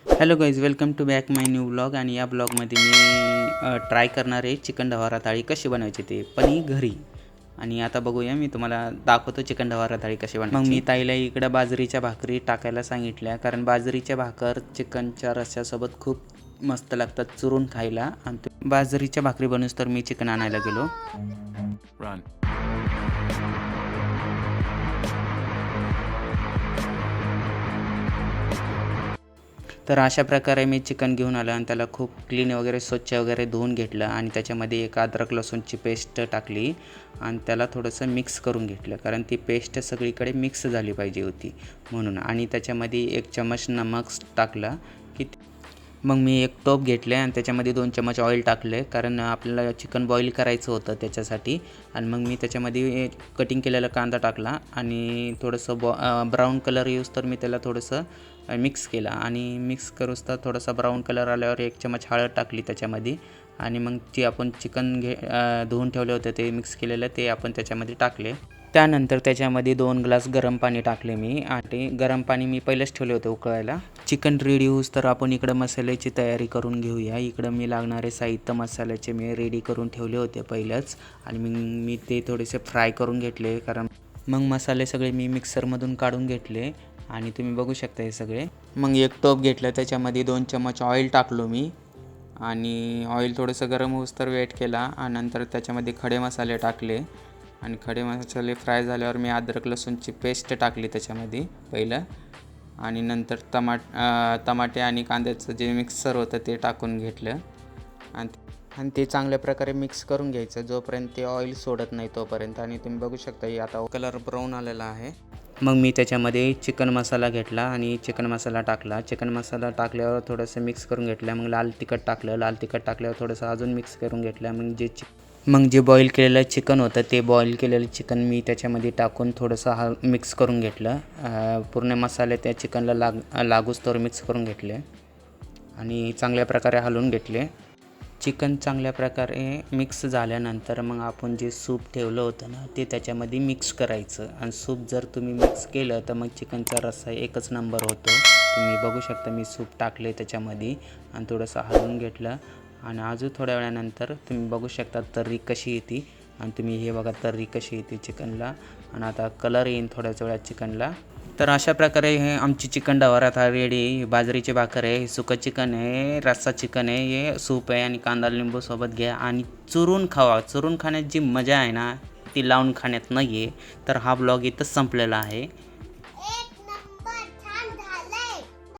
Hello guys, welcome to back my new vlog. आणि या ब्लॉगमध्ये मी ट्राय करणार आहे चिकन ढवारा थाळी कशी बनवायची ते पण ही घरी. आणि आता बघूया, मी तुम्हाला दाखवतो चिकन ढवारा थाळी कशी बनवायची. मग मी ताईला इकडं बाजरीच्या भाकरी टाकायला सांगितल्या, कारण बाजरीच्या भाकर चिकनच्या रस्स्यासोबत खूप मस्त लागतात चुरून खायला. आणि बाजरीच्या भाकरी बनवूस तर मी चिकन आणायला गेलो. तर अशा प्रकारे मी चिकन घेऊन आलं आणि त्याला खूप क्लीन वगैरे स्वच्छ वगैरे धुवून घेतलं. आणि त्याच्यामध्ये एक अद्रक लसूणची पेस्ट टाकली आणि त्याला थोडंसं मिक्स करून घेतलं, कारण ती पेस्ट सगळीकडे मिक्स झाली पाहिजे होती म्हणून. आणि त्याच्यामध्ये 1 चमच नमक टाकला की मग मी एक टोप घेतले आणि त्याच्यामध्ये 2 चमच ऑइल टाकले, कारण आपल्याला चिकन बॉईल करायचं होतं त्याच्यासाठी. आणि मग मी त्याच्यामध्ये कटिंग केलेला कांदा टाकला आणि थोडंसं ब्राऊन कलर यूज तर मी त्याला थोडंसं मिक्स केला. आणि मिक्स करूस तर थोडासा ब्राऊन कलर आल्यावर 1 चमच हळद टाकली त्याच्यामध्ये. आणि मग जे आपण चिकन धुवून ठेवले होते ते मिक्स केलेलं ते आपण त्याच्यामध्ये टाकले. त्यानंतर त्याच्यामध्ये 2 ग्लास गरम पाणी टाकले मी. आणि गरम पाणी मी पहिलेच ठेवले होते उकळायला. चिकन रेडी होऊस तर आपण इकडं मसाल्याची तयारी करून घेऊया. इकडं मी लागणारे साहित्य मसाल्याचे मी रेडी करून ठेवले होते पहिलेच. आणि मी ते थोडेसे फ्राय करून घेतले, कारण मग मसाले सगळे मी मिक्सरमधून काढून घेतले. आणि तुम्ही बघू शकता हे सगळे. मग एक टोप घेतलं, त्याच्यामध्ये 2 चमच ऑइल टाकलो मी. आणि ऑइल थोडंसं गरम होऊस तर वेट केला. आणि नंतर त्याच्यामध्ये खडे मसाले टाकले. आणि खडे मसाले फ्राय झाल्यावर मी अद्रक लसूणची पेस्ट टाकली त्याच्यामध्ये पहिलं. आणि नंतर टमाटे आणि कांद्याचं जे मिक्सर होतं ते टाकून घेतलं. आणि ते चांगल्या प्रकारे मिक्स करून घ्यायचं जोपर्यंत ते ऑइल सोडत नाही तोपर्यंत. आणि तुम्ही बघू शकता आता कलर ब्राऊन आलेला आहे. मग मी त्याच्यामध्ये चिकन मसाला घेतला आणि चिकन मसाला टाकला. चिकन मसाला टाकल्यावर थोडंसं मिक्स करून घेतलं. मग लाल तिखट टाकलं. लाल तिखट टाकल्यावर थोडंसं अजून मिक्स करून घेतलं. मग जे बॉईल केलेलं चिकन होतं ते बॉईल केलेलं चिकन मी त्याच्यामध्ये टाकून थोडंसं मिक्स करून घेतलं. पूर्ण मसाले त्या चिकनला लागूच तर मिक्स करून घेतले आणि चांगल्या प्रकारे हलवून घेतले. चिकन चांगल्या प्रकारे मिक्स झाल्यानंतर मग आपण जे सूप ठेवलं होतं ना ते त्याच्यामध्ये मिक्स करायचं. आणि सूप जर तुम्ही मिक्स केलं तर मग चिकनचा रस्सा एकच नंबर होतो. तुम्ही बघू शकता मी सूप टाकले त्याच्यामध्ये आणि थोडंसं हलवून घेतलं. आणि अजून थोड्या वेळानंतर तुम्ही बघू शकता तर्री कशी येते. आणि तुम्ही हे बघा तर्री कशी येते चिकनला. आणि आता कलर येईन थोड्याच वेळात चिकनला. तर अशा प्रकारे हे आमची चिकन ढवारा थाळी रेडी. बाजरीची भाकर आहे, हे सुकं चिकन आहे, रस्सा चिकन आहे, हे सूप आहे आणि कांदा लिंबू सोबत घ्या आणि चुरून खावा. चुरून खाण्यात जी मजा आहे ना ती लावून खाण्यात नाही आहे. तर हा ब्लॉग इथंच संपलेला आहे.